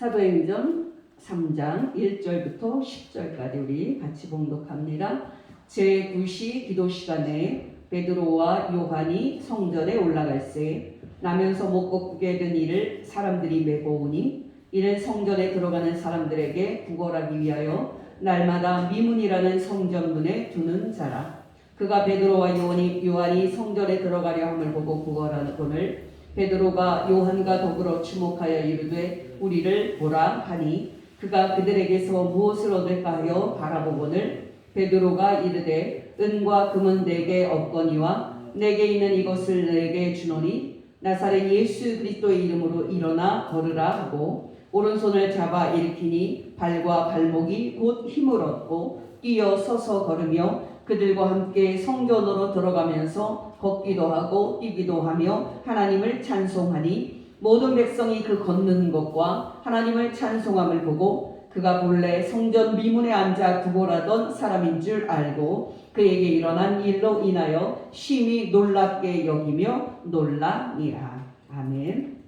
사도행전 3장 1절부터 10절까지 우리 같이 봉독합니다. 제9시 기도 시간에 베드로와 요한이 성전에 올라갈새 나면서 못 걷게 된 이를 사람들이 메고 오니 이는 성전에 들어가는 사람들에게 구걸하기 위하여 날마다 미문이라는 성전문에 두는 자라. 그가 베드로와 요한이 성전에 들어가려 함을 보고 구걸하거늘 베드로가 요한과 더불어 주목하여 이르되 우리를 보라 하니 그가 그들에게서 무엇을 얻을까 하여 바라보거늘 베드로가 이르되 은과 금은 내게 없거니와 내게 있는 이것을 내게 주노니 나사렛 예수 그리스도의 이름으로 일어나 걸으라 하고 오른손을 잡아 일으키니 발과 발목이 곧 힘을 얻고 뛰어 서서 걸으며 그들과 함께 성전으로 들어가면서 걷기도 하고 뛰기도 하며 하나님을 찬송하니 모든 백성이 그 걷는 것과 하나님을 찬송함을 보고 그가 본래 성전 미문에 앉아 구걸하던 사람인 줄 알고 그에게 일어난 일로 인하여 심히 놀랍게 여기며 놀라니라. 아멘.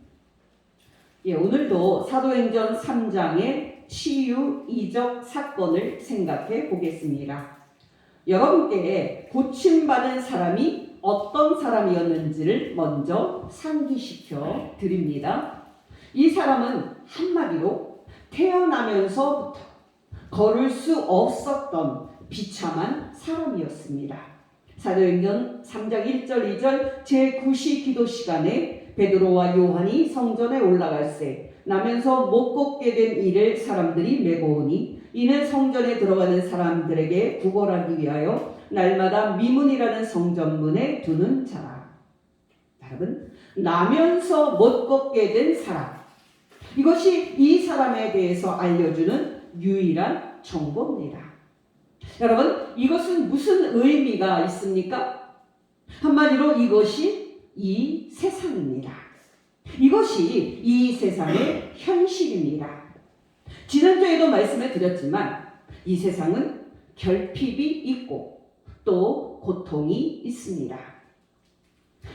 오늘도 사도행전 3장의 치유 이적 사건을 생각해 보겠습니다. 여러분께 고침받은 사람이 어떤 사람이었는지를 먼저 상기시켜 드립니다. 이 사람은 한마디로 태어나면서부터 걸을 수 없었던 비참한 사람이었습니다. 사도행전 3장 1절 2절 제9시 기도 시간에 베드로와 요한이 성전에 올라갈새 나면서 못 걷게 된 이를 사람들이 메고 오니 이는 성전에 들어가는 사람들에게 구걸하기 위하여 날마다 미문이라는 성전문에 두는 자라. 여러분, 나면서 못 걷게 된 사람, 이것이 이 사람에 대해서 알려주는 유일한 정보입니다. 여러분, 이것은 무슨 의미가 있습니까? 한마디로 이것이 이 세상입니다. 이것이 이 세상의 현실입니다. 지난주에도 말씀을 드렸지만 이 세상은 결핍이 있고 또 고통이 있습니다.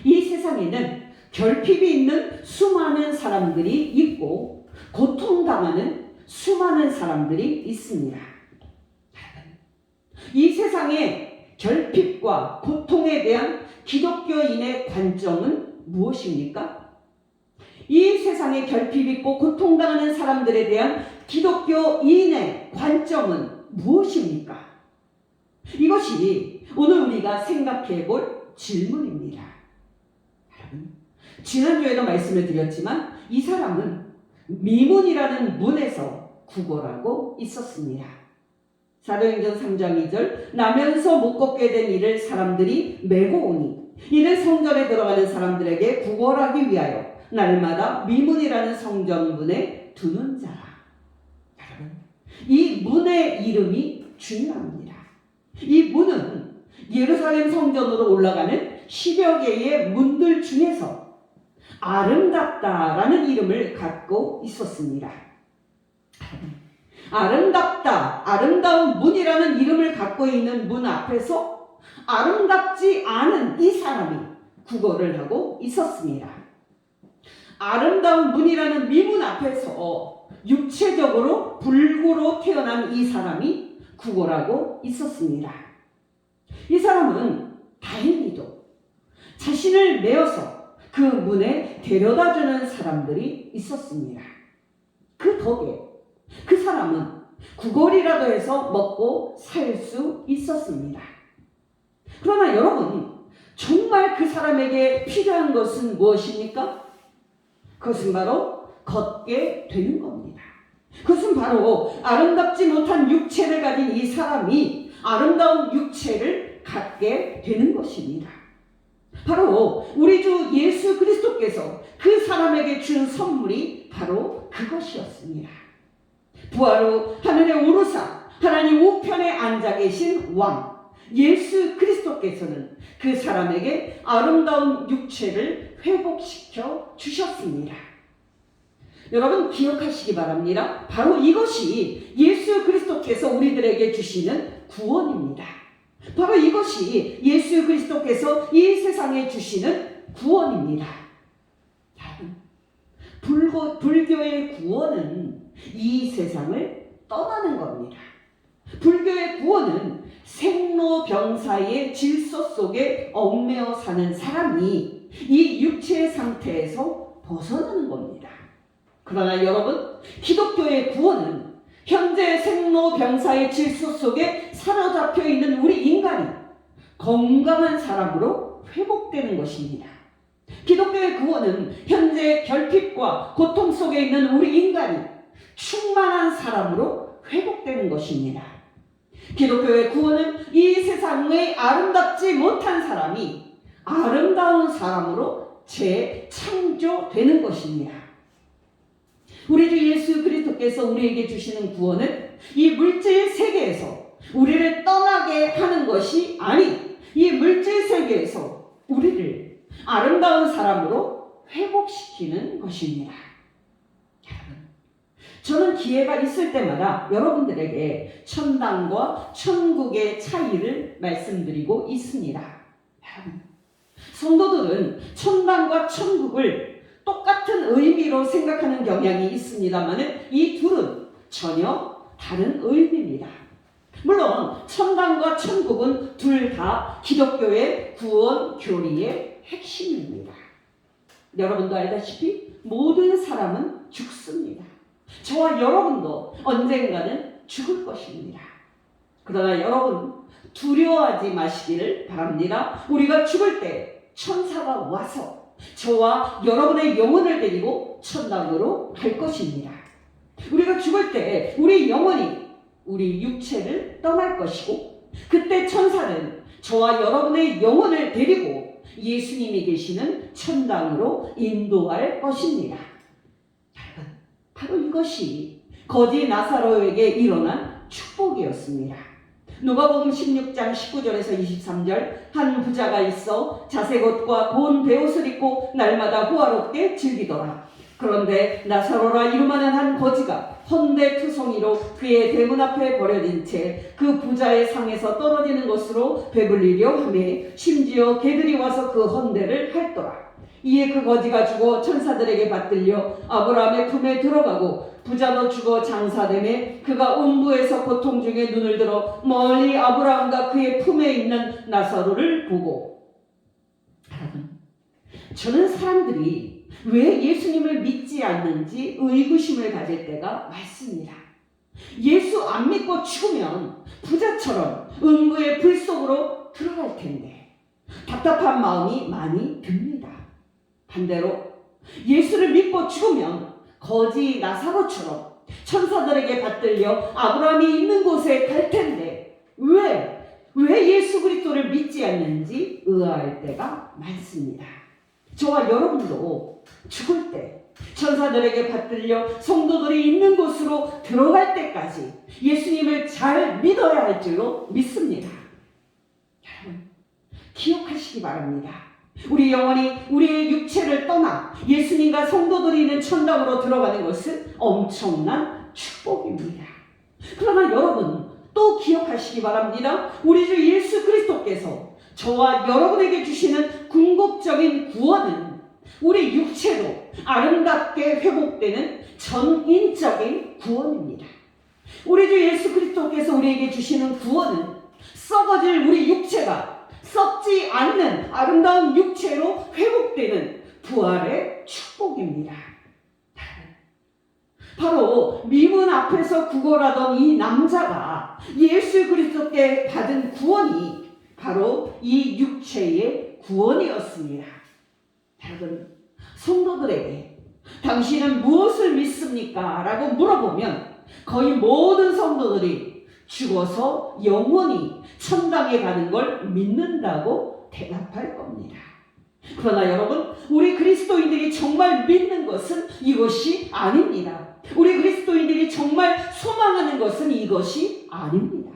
이 세상에는 결핍이 있는 수많은 사람들이 있고 고통당하는 수많은 사람들이 있습니다. 이 세상의 결핍과 고통에 대한 기독교인의 관점은 무엇입니까? 이 세상에 결핍이 있고 고통당하는 사람들에 대한 기독교인의 관점은 무엇입니까? 이것이 오늘 우리가 생각해 볼 질문입니다. 여러분, 지난주에도 말씀을 드렸지만 이 사람은 미문이라는 문에서 구걸하고 있었습니다. 사도행전 3장 2절 나면서 못 걷게 된 이를 사람들이 메고 오니 이는 성전에 들어가는 사람들에게 구걸하기 위하여 날마다 미문이라는 성전문에 두는 자라. 여러분, 이 문의 이름이 중요합니다. 이 문은 예루살렘 성전으로 올라가는 10여 개의 문들 중에서 아름답다라는 이름을 갖고 있었습니다. 아름답다, 아름다운 문이라는 이름을 갖고 있는 문 앞에서 아름답지 않은 이 사람이 구걸을 하고 있었습니다. 아름다운 문이라는 미문 앞에서 육체적으로 불구로 태어난 이 사람이 구걸하고 있었습니다. 이 사람은 다행히도 자신을 메어서 그 문에 데려다주는 사람들이 있었습니다. 그 덕에 그 사람은 구걸이라도 해서 먹고 살 수 있었습니다. 그러나 여러분, 정말 그 사람에게 필요한 것은 무엇입니까? 그것은 바로 걷게 되는 겁니다. 그것은 바로 아름답지 못한 육체를 가진 이 사람이 아름다운 육체를 갖게 되는 것입니다. 바로 우리 주 예수 그리스도께서 그 사람에게 준 선물이 바로 그것이었습니다. 부활 후 하늘에 오르사 하나님 우편에 앉아 계신 왕 예수 그리스도께서는 그 사람에게 아름다운 육체를 회복시켜 주셨습니다. 여러분 기억하시기 바랍니다. 바로 이것이 예수 그리스도께서 우리들에게 주시는 구원입니다. 바로 이것이 예수 그리스도께서 이 세상에 주시는 구원입니다. 불교의 구원은 세상을 떠나는 겁니다. 불교의 구원은 생로병사의 질서 속에 얽매여 사는 사람이 이 육체의 상태에서 벗어나는 겁니다. 그러나 여러분, 기독교의 구원은 현재 생로병사의 질서 속에 사로잡혀 있는 우리 인간이 건강한 사람으로 회복되는 것입니다. 기독교의 구원은 현재 결핍과 고통 속에 있는 우리 인간이 충만한 사람으로 회복되는 것입니다. 기독교의 구원은 이 세상의 아름답지 못한 사람이 아름다운 사람으로 재창조되는 것입니다. 우리 주 예수 그리스도께서 우리에게 주시는 구원은 이 물질 세계에서 우리를 떠나게 하는 것이 아닌 이 물질 세계에서 우리를 아름다운 사람으로 회복시키는 것입니다. 저는 기회가 있을 때마다 여러분들에게 천당과 천국의 차이를 말씀드리고 있습니다. 성도들은 천당과 천국을 똑같은 의미로 생각하는 경향이 있습니다만 이 둘은 전혀 다른 의미입니다. 물론 천당과 천국은 둘 다 기독교의 구원 교리의 핵심입니다. 여러분도 알다시피 모든 사람은 죽습니다. 저와 여러분도 언젠가는 죽을 것입니다. 그러나 여러분 두려워하지 마시기를 바랍니다. 우리가 죽을 때 천사가 와서 저와 여러분의 영혼을 데리고 천당으로 갈 것입니다. 우리가 죽을 때 우리 영혼이 우리 육체를 떠날 것이고 그때 천사는 저와 여러분의 영혼을 데리고 예수님이 계시는 천당으로 인도할 것입니다. 바로 이것이 거지 나사로에게 일어난 축복이었습니다. 누가복음 16장 19절에서 23절 한 부자가 있어 자색 옷과 고운 베옷을 입고 날마다 호화롭게 즐기더라. 그런데 나사로라 이름하는 한 거지가 헌데투성이로 그의 대문 앞에 버려진 채 그 부자의 상에서 떨어지는 것으로 배불리려 하매 심지어 개들이 와서 그 헌데를 핥더라. 이에 그 거지가 죽어 천사들에게 받들려 아브라함의 품에 들어가고 부자도 죽어 장사되매 그가 음부에서 고통 중에 눈을 들어 멀리 아브라함과 그의 품에 있는 나사로를 보고. 저는 사람들이 왜 예수님을 믿지 않는지 의구심을 가질 때가 많습니다. 예수 안 믿고 죽으면 부자처럼 음부의 불 속으로 들어갈 텐데 답답한 마음이 많이 듭니다. 반대로 예수를 믿고 죽으면 거지 나사로처럼 천사들에게 받들려 아브라함이 있는 곳에 갈 텐데 왜 예수 그리스도를 믿지 않는지 의아할 때가 많습니다. 저와 여러분도 죽을 때 천사들에게 받들려 성도들이 있는 곳으로 들어갈 때까지 예수님을 잘 믿어야 할 줄로 믿습니다. 여러분 기억하시기 바랍니다. 우리 영혼이 우리의 육체를 떠나 예수님과 성도들이 있는 천당으로 들어가는 것은 엄청난 축복입니다. 그러나 여러분 또 기억하시기 바랍니다. 우리 주 예수 그리스도께서 저와 여러분에게 주시는 궁극적인 구원은 우리 육체로 아름답게 회복되는 전인적인 구원입니다. 우리 주 예수 그리스도께서 우리에게 주시는 구원은 썩어질 우리 육체가 썩지 않는 아름다운 육체로 회복되는 부활의 축복입니다. 바로 미문 앞에서 구걸하던 이 남자가 예수 그리스도께 받은 구원이 바로 이 육체의 구원이었습니다. 여러분, 성도들에게 당신은 무엇을 믿습니까? 라고 물어보면 거의 모든 성도들이 죽어서 영원히 천당에 가는 걸 믿는다고 대답할 겁니다. 그러나 여러분, 우리 그리스도인들이 정말 믿는 것은 이것이 아닙니다. 우리 그리스도인들이 정말 소망하는 것은 이것이 아닙니다.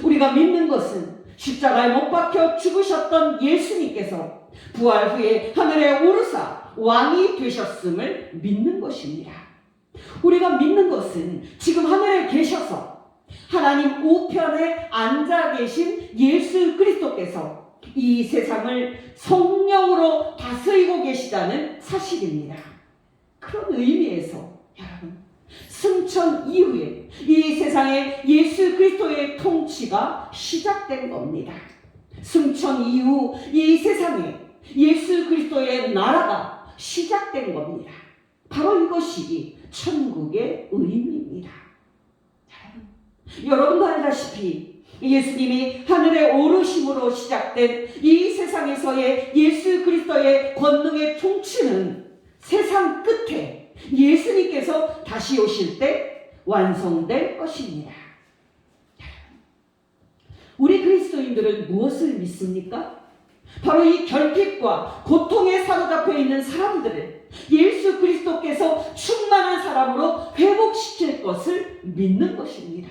우리가 믿는 것은 십자가에 못 박혀 죽으셨던 예수님께서 부활 후에 하늘에 오르사 왕이 되셨음을 믿는 것입니다. 우리가 믿는 것은 지금 하늘에 계셔서 하나님 우편에 앉아 계신 예수 그리스도께서 이 세상을 성령으로 다스리고 계시다는 사실입니다. 그런 의미에서 여러분, 승천 이후에 이 세상에 예수 그리스도의 통치가 시작된 겁니다. 승천 이후 이 세상에 예수 그리스도의 나라가 시작된 겁니다. 바로 이것이 천국의 의미입니다. 여러분도 알다시피 예수님이 하늘에 오르심으로 시작된 이 세상에서의 예수 그리스도의 권능의 통치는 세상 끝에 예수님께서 다시 오실 때 완성될 것입니다. 우리 그리스도인들은 무엇을 믿습니까? 바로 이 결핍과 고통에 사로잡혀 있는 사람들을 예수 그리스도께서 충만한 사람으로 회복시킬 것을 믿는 것입니다.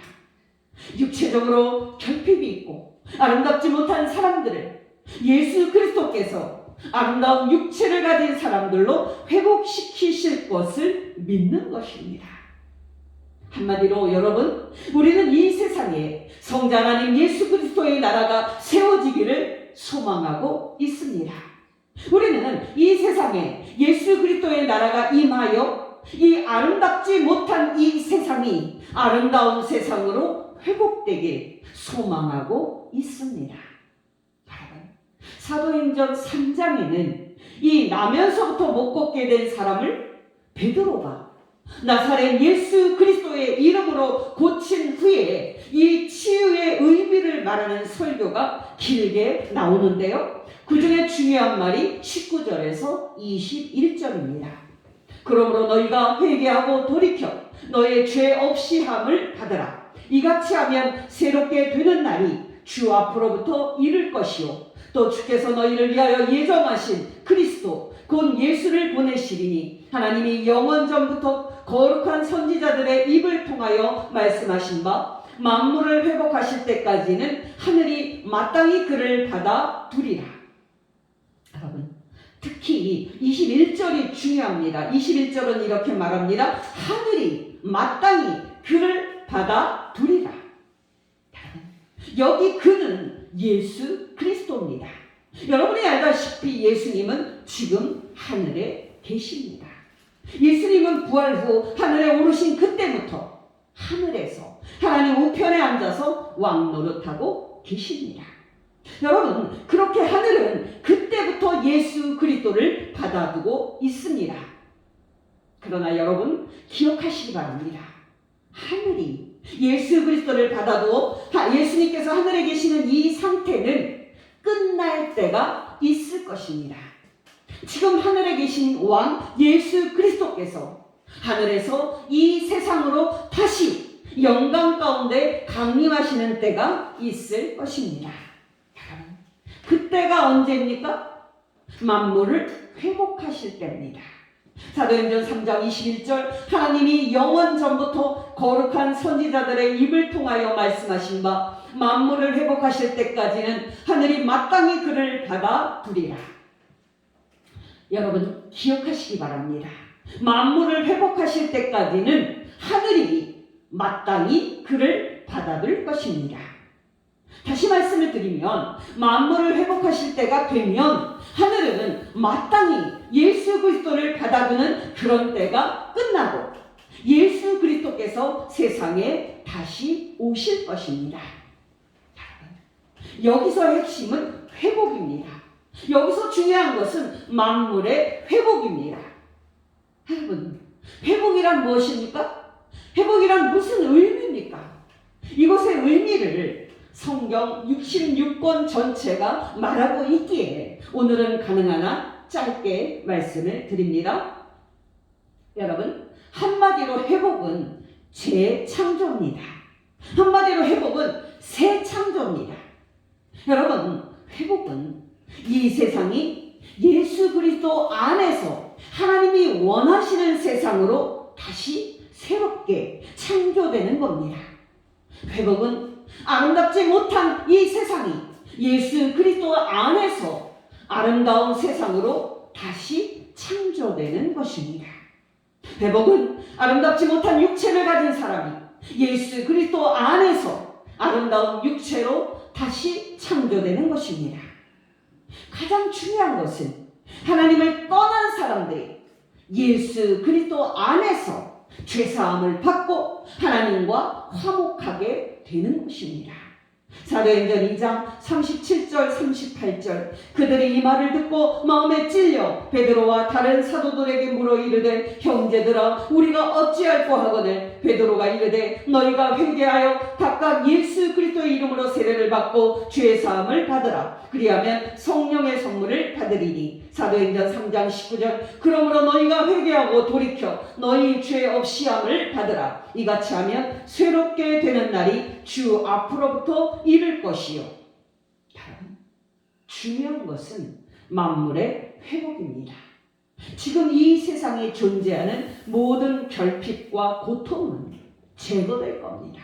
육체적으로 결핍이 있고 아름답지 못한 사람들을 예수 그리스도께서 아름다운 육체를 가진 사람들로 회복시키실 것을 믿는 것입니다. 한마디로 여러분, 우리는 이 세상에 성자 하나님 예수 그리스도의 나라가 세워지기를 소망하고 있습니다. 우리는 이 세상에 예수 그리스도의 나라가 임하여 이 아름답지 못한 이 세상이 아름다운 세상으로 회복되길 소망하고 있습니다. 사도행전 3장에는 이 나면서부터 못 걷게 된 사람을 베드로가 나사렛 예수 그리스도의 이름으로 고친 후에 이 치유의 의미를 말하는 설교가 길게 나오는데요. 그 중에 중요한 말이 19절에서 21절입니다. 그러므로 너희가 회개하고 돌이켜 너의 죄 없이 함을 받으라. 이같이 하면 새롭게 되는 날이 주 앞으로부터 이를 것이요 또 주께서 너희를 위하여 예정하신 그리스도 곧 예수를 보내시리니 하나님이 영원전부터 거룩한 선지자들의 입을 통하여 말씀하신 바 만물을 회복하실 때까지는 하늘이 마땅히 그를 받아 두리라. 여러분, 특히 21절이 중요합니다. 21절은 이렇게 말합니다. 하늘이 마땅히 그를 받아 두리라. 여기 그는 예수 그리스도입니다. 여러분이 알다시피 예수님은 지금 하늘에 계십니다. 예수님은 부활 후 하늘에 오르신 그때부터 하늘에서 하나님 우편에 앉아서 왕노릇하고 계십니다. 여러분, 그렇게 하늘은 그때부터 예수 그리스도를 받아두고 있습니다. 그러나 여러분 기억하시기 바랍니다. 하늘이 예수 그리스도를 받아도 예수님께서 하늘에 계시는 이 상태는 끝날 때가 있을 것입니다. 지금 하늘에 계신 왕 예수 그리스도께서 하늘에서 이 세상으로 다시 영광 가운데 강림하시는 때가 있을 것입니다. 그때가 언제입니까? 만물을 회복하실 때입니다. 사도행전 3장 21절 하나님이 영원 전부터 거룩한 선지자들의 입을 통하여 말씀하신 바 만물을 회복하실 때까지는 하늘이 마땅히 그를 받아 두리라. 여러분 기억하시기 바랍니다. 만물을 회복하실 때까지는 하늘이 마땅히 그를 받아들 것입니다. 다시 말씀을 드리면 만물을 회복하실 때가 되면 하늘은 마땅히 예수 그리스도를 받아두는 그런 때가 끝나고 예수 그리스도께서 세상에 다시 오실 것입니다. 여기서 핵심은 회복입니다. 여기서 중요한 것은 만물의 회복입니다. 여러분, 회복이란 무엇입니까? 회복이란 무슨 의미입니까? 이것의 의미를 성경 66권 전체가 말하고 있기에 오늘은 가능한 한 짧게 말씀을 드립니다. 여러분, 한마디로 회복은 재창조입니다. 한마디로 회복은 새 창조입니다. 여러분, 회복은 이 세상이 예수 그리스도 안에서 하나님이 원하시는 세상으로 다시 새롭게 창조되는 겁니다. 회복은 아름답지 못한 이 세상이 예수 그리스도 안에서 아름다운 세상으로 다시 창조되는 것입니다. 회복은 아름답지 못한 육체를 가진 사람이 예수 그리스도 안에서 아름다운 육체로 다시 창조되는 것입니다. 가장 중요한 것은 하나님을 떠난 사람들이 예수 그리스도 안에서 죄사함을 받고 하나님과 화목하게 되는 것입니다. 사도행전 2장 37절 38절 그들이 이 말을 듣고 마음에 찔려 베드로와 다른 사도들에게 물어 이르되 형제들아 우리가 어찌할꼬 하거늘 베드로가 이르되 너희가 회개하여 각각 예수 그리스도의 이름으로 세례를 받고 죄 사함을 받으라 그리하면 성령의 선물을 받으리니 사도행전 3장 19절 그러므로 너희가 회개하고 돌이켜 너희 죄 없이함을 받으라 이같이 하면 새롭게 되는 날이 주 앞으로부터 이를 것이요. 중요한 것은 만물의 회복입니다. 지금 이 세상에 존재하는 모든 결핍과 고통은 제거될 겁니다.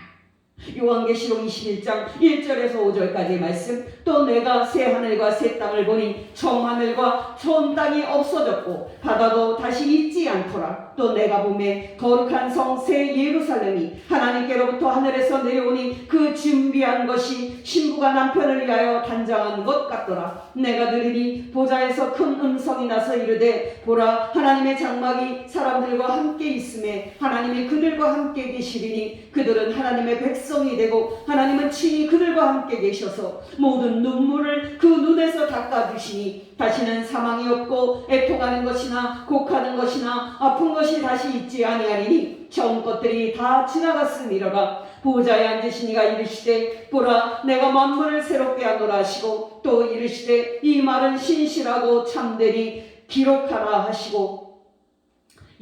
요한계시록 21장 1절에서 5절까지의 말씀 또 내가 새 하늘과 새 땅을 보니 처음 하늘과 처음 땅이 없어졌고 바다도 다시 있지 않더라. 또 내가 보매 거룩한 성 새 예루살렘이 하나님께로부터 하늘에서 내려오니 그 준비한 것이 신부가 남편을 위하여 단장한 것 같더라. 내가 들으니 보좌에서 큰 음성이 나서 이르되 보라 하나님의 장막이 사람들과 함께 있음에 하나님이 그들과 함께 계시리니 그들은 하나님의 백성이 되고 하나님은 친히 그들과 함께 계셔서 모든 눈물을 그 눈에서 닦아주시니 다시는 사망이 없고 애통하는 것이나 곡하는 것이나 아픈 것이 다시 있지 아니하리니 처음 것들이 다 지나갔음이로라. 보좌에 앉으신 이가 이르시되 보라 내가 만물을 새롭게 하노라 하시고 또 이르시되 이 말은 신실하고 참되니 기록하라 하시고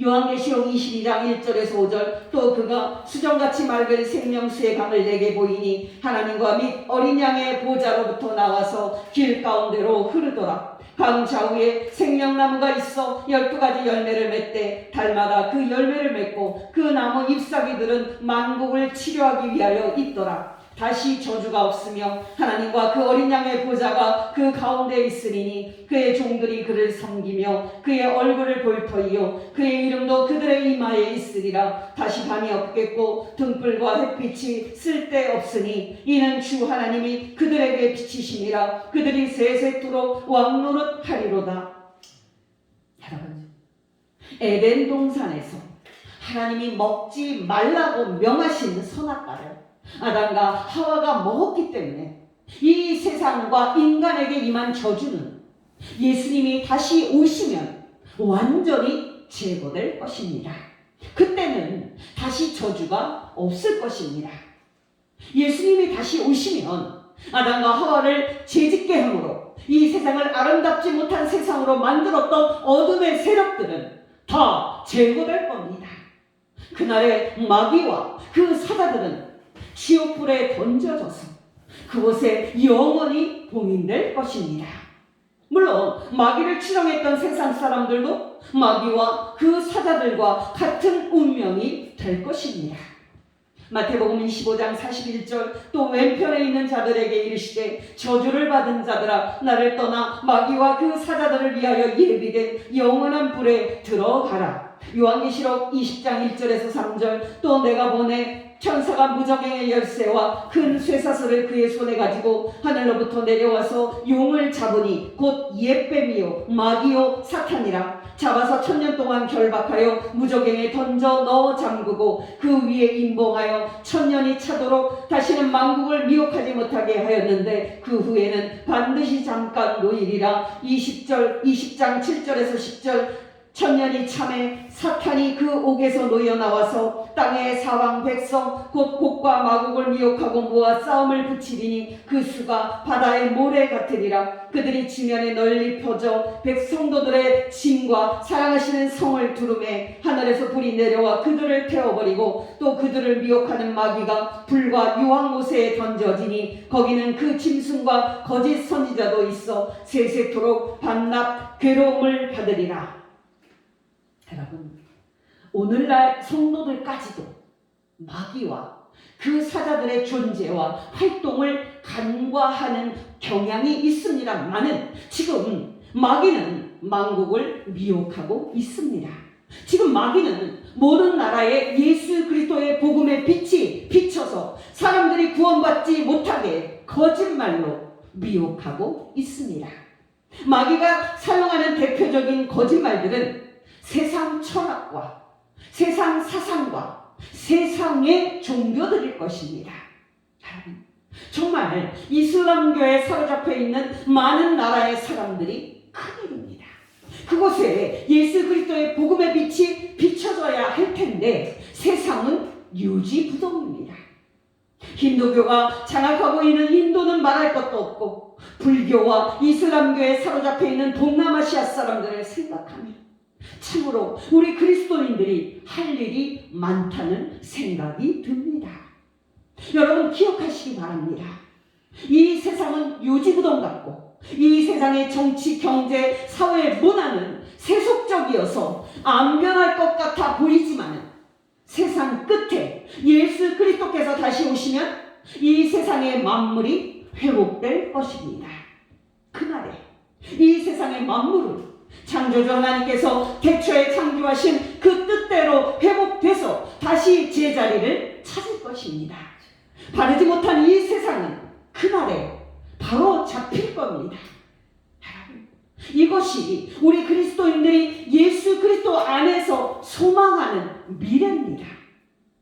요한계시록 22장 1절에서 5절 또 그가 수정같이 맑은 생명수의 강을 내게 보이니 하나님과 및 어린 양의 보좌로부터 나와서 길 가운데로 흐르더라. 강 좌우에 생명나무가 있어 12가지 열매를 맺되 달마다 그 열매를 맺고 그 나무 잎사귀들은 만국을 치료하기 위하여 있더라. 다시 저주가 없으며 하나님과 그 어린 양의 보좌가 그 가운데 있으리니 그의 종들이 그를 섬기며 그의 얼굴을 볼 터이요 그의 이름도 그들의 이마에 있으리라. 다시 밤이 없겠고 등불과 햇빛이 쓸데없으니 이는 주 하나님이 그들에게 비치심이라. 그들이 세세토록 왕노릇 하리로다. 여러분 에덴 동산에서 하나님이 먹지 말라고 명하신 선악과를 아담과 하와가 먹었기 때문에 이 세상과 인간에게 임한 저주는 예수님이 다시 오시면 완전히 제거될 것입니다. 그때는 다시 저주가 없을 것입니다. 예수님이 다시 오시면 아담과 하와를 죄짓게 함으로 이 세상을 아름답지 못한 세상으로 만들었던 어둠의 세력들은 다 제거될 겁니다. 그날의 마귀와 그 사자들은 지옥불에 던져져서 그곳에 영원히 봉인될 것입니다. 물론 마귀를 추종했던 세상 사람들도 마귀와 그 사자들과 같은 운명이 될 것입니다. 마태복음 25장 41절 또 왼편에 있는 자들에게 이르시되 저주를 받은 자들아 나를 떠나 마귀와 그 사자들을 위하여 예비된 영원한 불에 들어가라. 요한계시록 20장 1절에서 3절 또 내가 보내 천사가 무저갱의 열쇠와 큰 쇠사슬을 그의 손에 가지고 하늘로부터 내려와서 용을 잡으니 곧 옛뱀이요 마귀요 사탄이라. 잡아서 1000년 동안 결박하여 무저갱에 던져 넣어 잠그고 그 위에 임봉하여 1000년이 차도록 다시는 만국을 미혹하지 못하게 하였는데 그 후에는 반드시 잠깐 노일이라. 20장 7절에서 10절 1000년이 참에 사탄이 그 옥에서 놓여 나와서 땅의 사왕 백성 곧 곡과 마곡을 미혹하고 모아 싸움을 붙이리니 그 수가 바다의 모래 같으리라. 그들이 지면에 널리 퍼져 백성도들의 짐과 사랑하시는 성을 두루매 하늘에서 불이 내려와 그들을 태워버리고 또 그들을 미혹하는 마귀가 불과 유황못에 던져지니 거기는 그 짐승과 거짓 선지자도 있어 세세토록 반납 괴로움을 받으리라. 여러분 오늘날 성도들까지도 마귀와 그 사자들의 존재와 활동을 간과하는 경향이 있습니다만은 지금 마귀는 만국을 미혹하고 있습니다. 지금 마귀는 모든 나라에 예수 그리스도의 복음의 빛이 비쳐서 사람들이 구원받지 못하게 거짓말로 미혹하고 있습니다. 마귀가 사용하는 대표적인 거짓말들은 세상 철학과 세상 사상과 세상의 종교들일 것입니다. 정말 이슬람교에 사로잡혀 있는 많은 나라의 사람들이 큰일입니다. 그곳에 예수 그리스도의 복음의 빛이 비춰져야 할 텐데 세상은 유지부동입니다. 힌두교가 장악하고 있는 인도는 말할 것도 없고 불교와 이슬람교에 사로잡혀 있는 동남아시아 사람들을 생각하면 참으로 우리 그리스도인들이 할 일이 많다는 생각이 듭니다. 여러분 기억하시기 바랍니다. 이 세상은 유지부동 같고 이 세상의 정치, 경제, 사회, 문화는 세속적이어서 안 변할 것 같아 보이지만 세상 끝에 예수 그리스도께서 다시 오시면 이 세상의 만물이 회복될 것입니다. 그날에 이 세상의 만물은 창조주 하나님께서 태초에 창조하신 그 뜻대로 회복돼서 다시 제자리를 찾을 것입니다. 바르지 못한 이 세상은 그날에 바로 잡힐 겁니다. 이것이 우리 그리스도인들이 예수 그리스도 안에서 소망하는 미래입니다.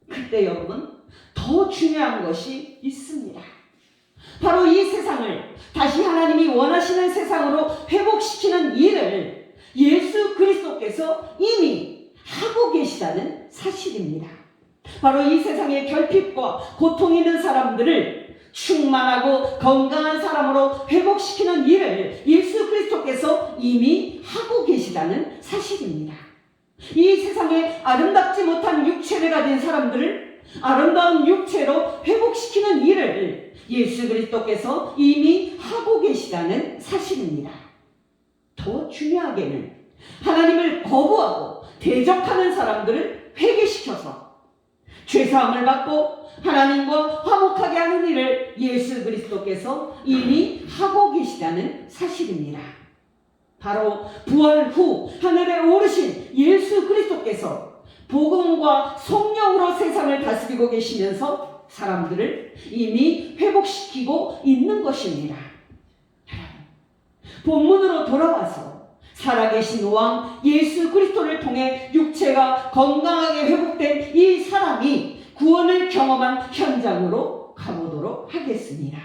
그때 여러분 더 중요한 것이 있습니다. 바로 이 세상을 다시 하나님이 원하시는 세상으로 회복시키는 일을 예수 그리스도께서 이미 하고 계시다는 사실입니다. 바로 이 세상의 결핍과 고통 있는 사람들을 충만하고 건강한 사람으로 회복시키는 일을 예수 그리스도께서 이미 하고 계시다는 사실입니다. 이 세상에 아름답지 못한 육체를 가진 사람들을 아름다운 육체로 회복시키는 일을 예수 그리스도께서 이미 하고 계시다는 사실입니다. 더 중요하게는 하나님을 거부하고 대적하는 사람들을 회개시켜서 죄사함을 받고 하나님과 화목하게 하는 일을 예수 그리스도께서 이미 하고 계시다는 사실입니다. 바로 부활 후 하늘에 오르신 예수 그리스도께서 복음과 성령으로 세상을 다스리고 계시면서 사람들을 이미 회복시키고 있는 것입니다. 본문으로 돌아와서 살아계신 왕 예수 그리스도를 통해 육체가 건강하게 회복된 이 사람이 구원을 경험한 현장으로 가보도록 하겠습니다.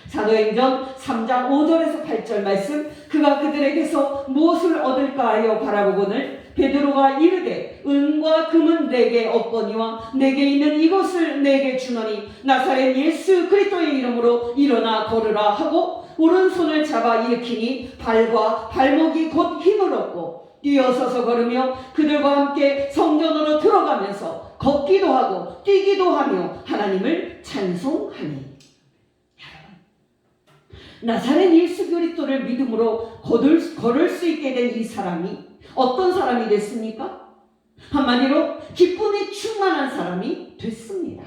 사도행전 3장 5절에서 8절 말씀, 그가 그들에게서 무엇을 얻을까 하여 바라보거늘 베드로가 이르되 은과 금은 내게 없거니와 내게 있는 이것을 내게 주노니 나사렛 예수 그리스도의 이름으로 일어나 걸으라 하고 오른손을 잡아 일으키니 발과 발목이 곧 힘을 얻고 뛰어서서 걸으며 그들과 함께 성전으로 들어가면서 걷기도 하고 뛰기도 하며 하나님을 찬송하니. 나사렛 예수 그리스도를 믿음으로 걸을 수 있게 된 이 사람이 어떤 사람이 됐습니까? 한마디로 기쁨이 충만한 사람이 됐습니다.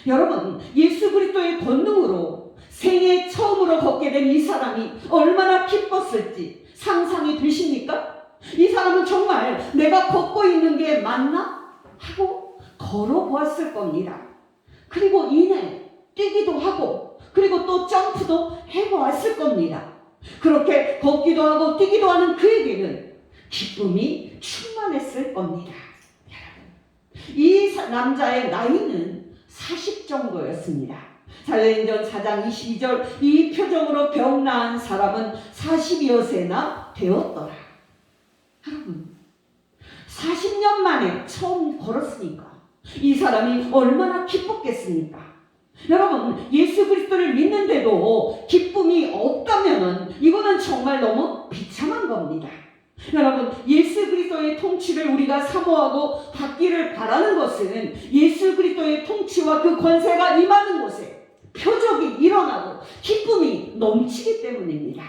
여러분, 예수 그리스도의 권능으로 생애 처음으로 걷게 된 이 사람이 얼마나 기뻤을지 상상이 되십니까? 이 사람은 정말 내가 걷고 있는 게 맞나? 하고 걸어보았을 겁니다. 그리고 이내 뛰기도 하고 그리고 또 점프도 해보았을 겁니다. 그렇게 걷기도 하고 뛰기도 하는 그에게는 기쁨이 충만했을 겁니다. 이 남자의 나이는 40 정도였습니다. 사도행전 4장 22절, 이 표정으로 병 나은 사람은 40여 세나 되었더라. 여러분, 40년 만에 처음 걸었으니까 이 사람이 얼마나 기뻤겠습니까? 여러분, 예수 그리스도를 믿는데도 기쁨이 없다면 이거는 정말 너무 비참한 겁니다. 여러분, 예수 그리스도의 통치를 우리가 사모하고 받기를 바라는 것은 예수 그리스도의 통치와 그 권세가 임하는 곳에 표적이 일어나고 기쁨이 넘치기 때문입니다.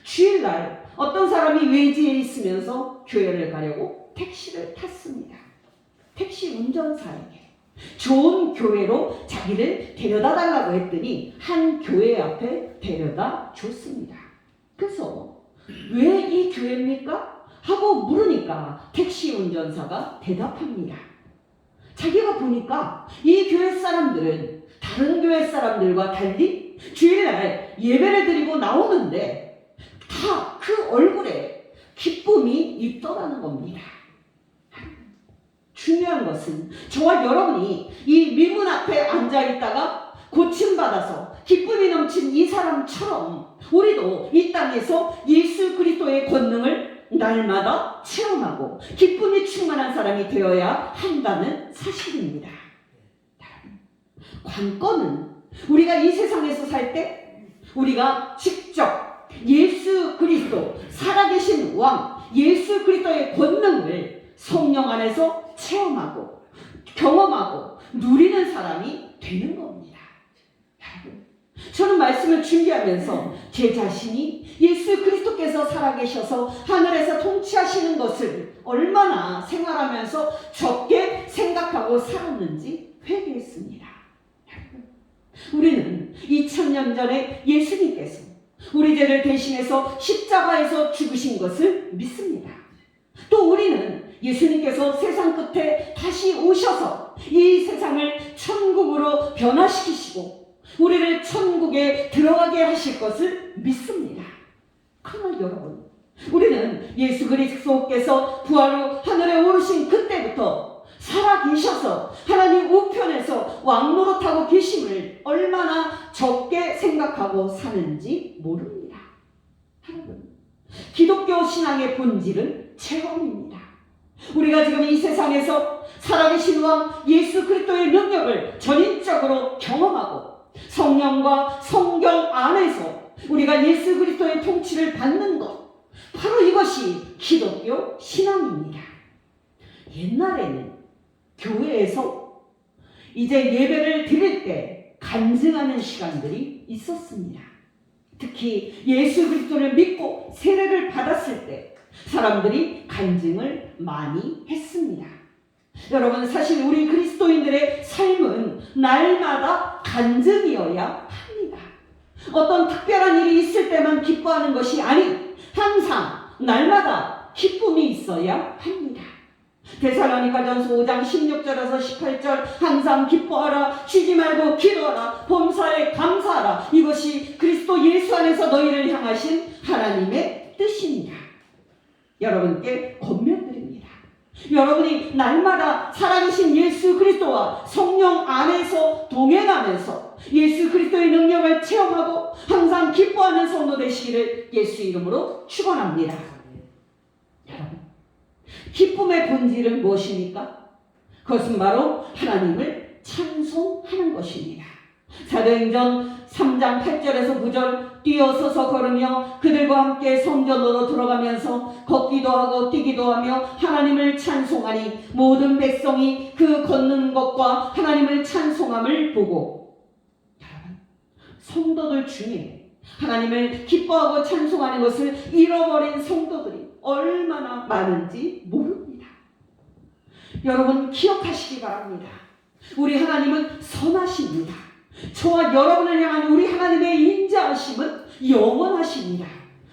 주일날 어떤 사람이 외지에 있으면서 교회를 가려고 택시를 탔습니다. 택시 운전사에게 좋은 교회로 자기를 데려다 달라고 했더니 한 교회 앞에 데려다 줬습니다. 그래서 왜 이 교회입니까? 하고 물으니까 택시 운전사가 대답합니다. 자기가 보니까 이 교회 사람들은 다른 교회 사람들과 달리 주일날 예배를 드리고 나오는데 다 그 얼굴에 기쁨이 있더라는 겁니다. 중요한 것은 저와 여러분이 이 미문 앞에 앉아있다가 고침받아서 기쁨이 넘친 이 사람처럼 우리도 이 땅에서 예수 그리스도의 권능을 날마다 체험하고 기쁨이 충만한 사람이 되어야 한다는 사실입니다. 관건은 우리가 이 세상에서 살 때 우리가 직접 예수 그리스도 살아계신 왕 예수 그리스도의 권능을 성령 안에서 체험하고 경험하고 누리는 사람이 되는 겁니다. 여러분, 저는 말씀을 준비하면서 제 자신이 예수 그리스도께서 살아계셔서 하늘에서 통치하시는 것을 얼마나 생활하면서 적게 생각하고 살았는지 회개했습니다. 우리는 2000년 전에 예수님께서 우리 죄를 대신해서 십자가에서 죽으신 것을 믿습니다. 또 우리는 예수님께서 세상 끝에 다시 오셔서 이 세상을 천국으로 변화시키시고 우리를 천국에 들어가게 하실 것을 믿습니다. 그러나 여러분, 우리는 예수 그리스도께서 부활 후 하늘에 오르신 그때부터 살아계셔서 하나님 우편에서 왕노릇하고 계심을 얼마나 적게 생각하고 사는지 모릅니다. 여러분, 기독교 신앙의 본질은 체험입니다. 우리가 지금 이 세상에서 살아계신 왕 예수 그리스도의 능력을 전인적으로 경험하고 성령과 성경 안에서 우리가 예수 그리스도의 통치를 받는 것, 바로 이것이 기독교 신앙입니다. 옛날에는 교회에서 이제 예배를 드릴 때 간증하는 시간들이 있었습니다. 특히 예수 그리스도를 믿고 세례를 받았을 때 사람들이 간증을 많이 했습니다. 여러분, 사실 우리 그리스도인들의 삶은 날마다 간증이어야 합니다. 어떤 특별한 일이 있을 때만 기뻐하는 것이 아닌 항상 날마다 기쁨이 있어야 합니다. 데살로니가전서 5장 16절에서 18절 항상 기뻐하라, 쉬지 말고 기도하라, 범사에 감사하라, 이것이 그리스도 예수 안에서 너희를 향하신 하나님의 뜻입니다. 여러분께 권면드립니다. 여러분이 날마다 살아계신 예수 그리스도와 성령 안에서 동행하면서 예수 그리스도의 능력을 체험하고 항상 기뻐하는 성도 되시기를 예수 이름으로 축원합니다. 여러분, 기쁨의 본질은 무엇입니까? 그것은 바로 하나님을 찬송하는 것입니다. 사도행전 3장 8절에서 9절 뛰어서서 걸으며 그들과 함께 성전으로 들어가면서 걷기도 하고 뛰기도 하며 하나님을 찬송하니 모든 백성이 그 걷는 것과 하나님을 찬송함을 보고, 여러분, 성도들 중에 하나님을 기뻐하고 찬송하는 것을 잃어버린 성도들이 얼마나 많은지 모릅니다. 여러분, 기억하시기 바랍니다. 우리 하나님은 선하십니다. 저와 여러분을 향한 우리 하나님의 인자하심은 영원하십니다.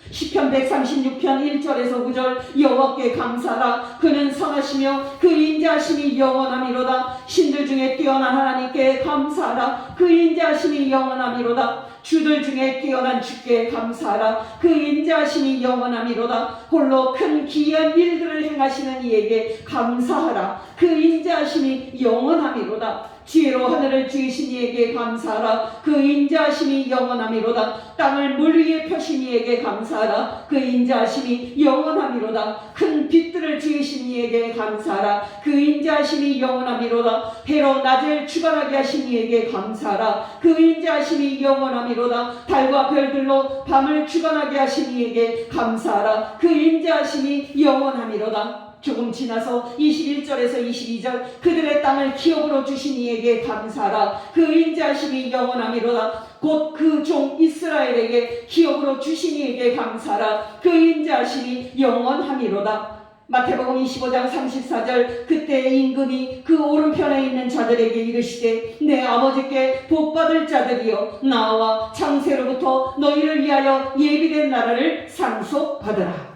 시편 136편 1절에서 9절 여호와께 감사하라, 그는 선하시며 그 인자하심이 영원함이로다. 신들 중에 뛰어난 하나님께 감사하라, 그 인자하심이 영원함이로다. 주들 중에 뛰어난 주께 감사하라, 그 인자하심이 영원함이로다. 홀로 큰 기이한 일들을 행하시는 이에게 감사하라, 그 인자하심이 영원함이로다. 지혜로 하늘을 지으신 이에게 감사하라, 그 인자하심이 영원함이로다. 땅을 물 위에 펴신 이에게 감사하라, 그 인자하심이 영원함이로다. 큰 빛들을 지으신 이에게 감사하라, 그 인자하심이 영원함이로다. 해로 낮을 주관하게 하신 이에게 감사하라, 그 인자하심이 영원함이로다. 달과 별들로 밤을 주관하게 하신 이에게 감사하라, 그 인자하심이 영원함이로다. 조금 지나서 21절에서 22절 그들의 땅을 기업으로 주신 이에게 감사하라, 그 인자하심이 영원함이로다. 곧 그 종 이스라엘에게 기업으로 주신 이에게 감사하라, 그 인자하심이 영원함이로다. 마태복음 25장 34절 그때 임금이 그 오른편에 있는 자들에게 이르시되 내 아버지께 복받을 자들이여 나와 창세로부터 너희를 위하여 예비된 나라를 상속받으라.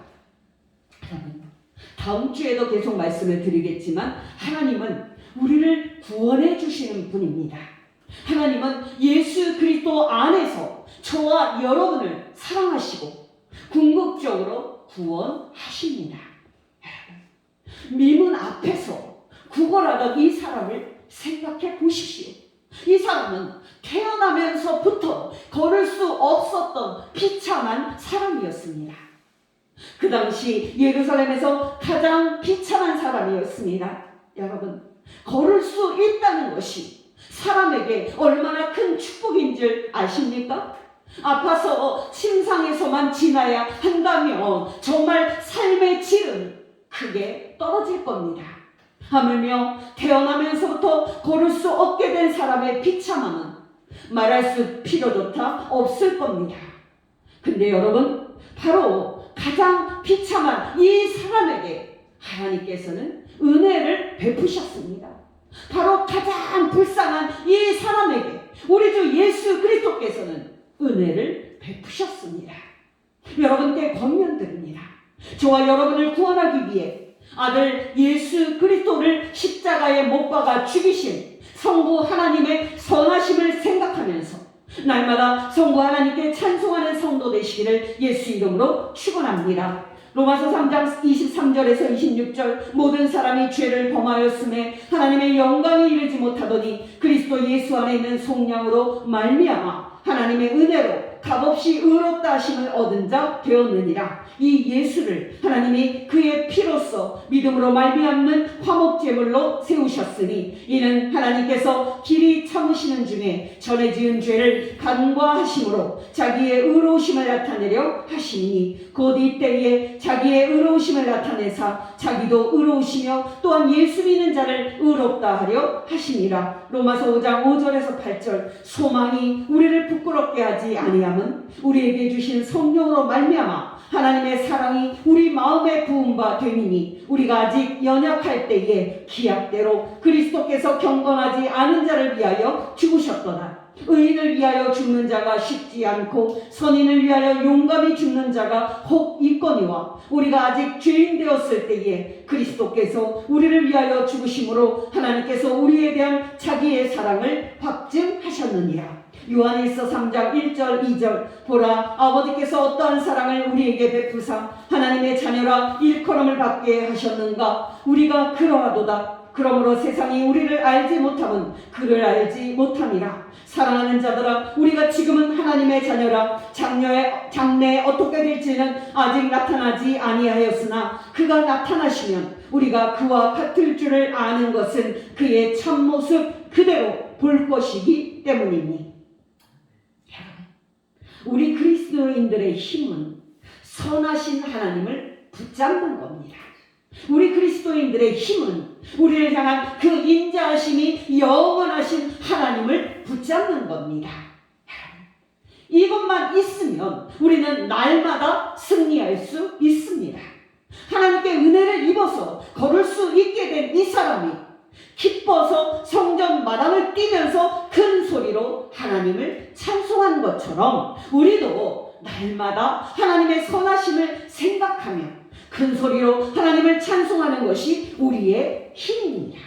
다음 주에도 계속 말씀을 드리겠지만 하나님은 우리를 구원해 주시는 분입니다. 하나님은 예수 그리스도 안에서 저와 여러분을 사랑하시고 궁극적으로 구원하십니다. 미문 앞에서 구걸하던 이 사람을 생각해 보십시오. 이 사람은 태어나면서부터 걸을 수 없었던 비참한 사람이었습니다. 그 당시 예루살렘에서 가장 비참한 사람이었습니다. 여러분, 걸을 수 있다는 것이 사람에게 얼마나 큰 축복인 줄 아십니까? 아파서 침상에서만 지나야 한다면 정말 삶의 질은 크게 떨어질 겁니다. 하물며 태어나면서부터 걸을 수 없게 된 사람의 비참함은 말할 수 필요조차 없을 겁니다. 근데 여러분, 바로 가장 비참한 이 사람에게 하나님께서는 은혜를 베푸셨습니다. 바로 가장 불쌍한 이 사람에게 우리 주 예수 그리스도께서는 은혜를 베푸셨습니다. 여러분께 권면드립니다. 저와 여러분을 구원하기 위해 아들 예수 그리스도를 십자가에 못 박아 죽이신 성부 하나님의 선하심을 생각하면서 날마다 성부 하나님께 찬송하는 성도 되시기를 예수 이름으로 축원합니다. 로마서 3장 23절에서 26절 모든 사람이 죄를 범하였음에 하나님의 영광에 이르지 못하더니 그리스도 예수 안에 있는 속량으로 말미암아 하나님의 은혜로 값없이 의롭다 하심을 얻은 자 되었느니라. 이 예수를 하나님이 그의 피로써 믿음으로 말미암는 화목제물로 세우셨으니 이는 하나님께서 길이 참으시는 중에 전에 지은 죄를 간과하심으로 자기의 의로우심을 나타내려 하시니 곧 이때에 자기의 의로우심을 나타내사 자기도 의로우시며 또한 예수 믿는 자를 의롭다 하려 하시니라. 로마서 5장 5절에서 8절 소망이 우리를 부끄럽게 하지 아니함은 우리에게 주신 성령으로 말미암아 하나님의 사랑이 우리 마음에 부은 바 되니니 우리가 아직 연약할 때에 기약대로 그리스도께서 경건하지 않은 자를 위하여 죽으셨도다. 의인을 위하여 죽는 자가 쉽지 않고 선인을 위하여 용감히 죽는 자가 혹 있거니와 우리가 아직 죄인 되었을 때에 그리스도께서 우리를 위하여 죽으심으로 하나님께서 우리에 대한 자기의 사랑을 확증하셨느니라. 요한일서 3장 1절 2절 보라 아버지께서 어떠한 사랑을 우리에게 베푸사 하나님의 자녀라 일컬음을 받게 하셨는가. 우리가 그러하도다. 그러므로 세상이 우리를 알지 못함은 그를 알지 못함이라. 사랑하는 자들아 우리가 지금은 하나님의 자녀라. 장래에 어떻게 될지는 아직 나타나지 아니하였으나 그가 나타나시면 우리가 그와 같을 줄을 아는 것은 그의 참모습 그대로 볼 것이기 때문이니. 우리 그리스도인들의 힘은 선하신 하나님을 붙잡는 겁니다. 우리 그리스도인들의 힘은 우리를 향한 그 인자하심이 영원하신 하나님을 붙잡는 겁니다. 이것만 있으면 우리는 날마다 승리할 수 있습니다. 하나님께 은혜를 입어서 걸을 수 있게 된 이 사람이 기뻐서 성전 마당을 뛰면서 큰 소리로 하나님을 찬송한 것처럼 우리도 날마다 하나님의 선하심을 생각하며 큰 소리로 하나님을 찬송하는 것이 우리의 힘입니다.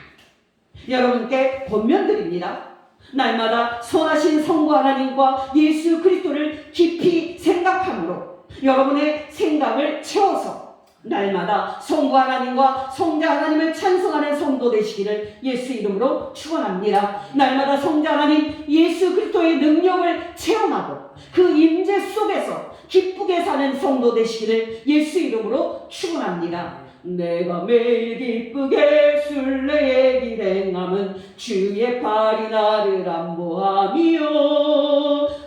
여러분께 권면드립니다. 날마다 선하신 성부 하나님과 예수 그리스도를 깊이 생각함으로 여러분의 생각을 채워서 날마다 성부 하나님과 성자 하나님을 찬송하는 성도 되시기를 예수 이름으로 축원합니다. 날마다 성자 하나님 예수 그리스도의 능력을 체험하고 그 임재 속에서 기쁘게 사는 성도 되시기를 예수 이름으로 축원합니다. 내가 매일 기쁘게 순례의 길 행함은 주의 팔이 나를 안보하며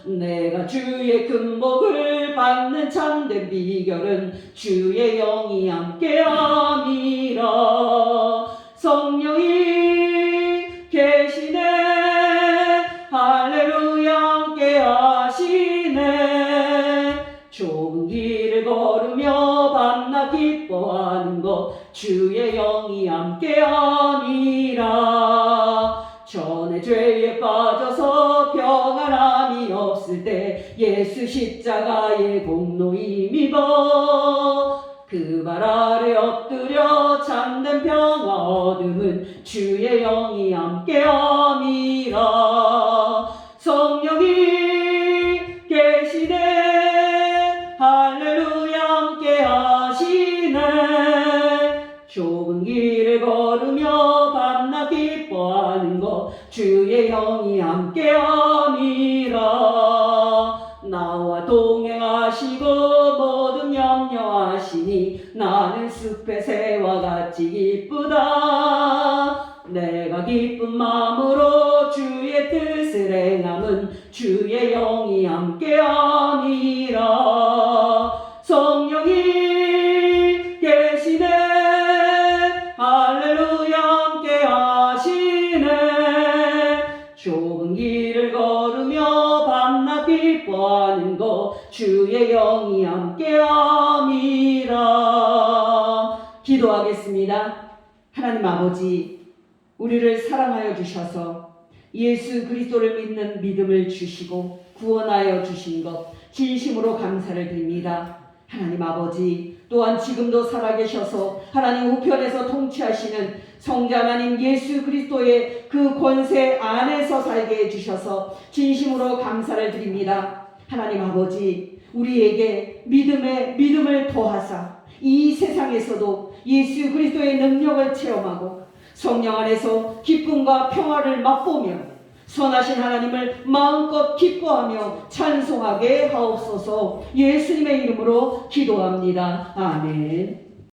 내가 주의 금복을 받는 참된 비결은 주의 영이 함께함이라. 성령이 계시네 할렐루야 함께하시네. 좁은 길을 걸으며 밤낮 기뻐하는 것 주의 영이 함께함이라. 전에 죄에 빠져서 평안함이 없을 때 예수 십자가의 공로 힘입어 그 발 아래 엎드려 참된 평화 얻음은 주의 영이 함께함이라. 성령이 계시네 할렐루야 함께하시네. 좁은 길을 걸으며 밤 주의 영이 함께함이라. 나와 동행하시고 모든 염려하시니 나는 숲의 새와 같이 기쁘다. 내가 기쁜 마음으로 주의 뜻을 행함은 주의 영이 함께함이라. 성령이 계시네 할렐루야 함께하시네. 좁은 길을 걸으며 밤낮 기뻐하는 것 주의 영이 함께함이라. 기도하겠습니다. 하나님 아버지, 우리를 사랑하여 주셔서 예수 그리스도를 믿는 믿음을 주시고 구원하여 주신 것 진심으로 감사를 드립니다. 하나님 아버지, 또한 지금도 살아계셔서 하나님 우편에서 통치하시는 성자 하나님 예수 그리스도의 그 권세 안에서 살게 해주셔서 진심으로 감사를 드립니다. 하나님 아버지, 우리에게 믿음을 더하사 이 세상에서도 예수 그리스도의 능력을 체험하고 성령 안에서 기쁨과 평화를 맛보며 선하신 하나님을 마음껏 기뻐하며 찬송하게 하옵소서. 예수님의 이름으로 기도합니다. 아멘.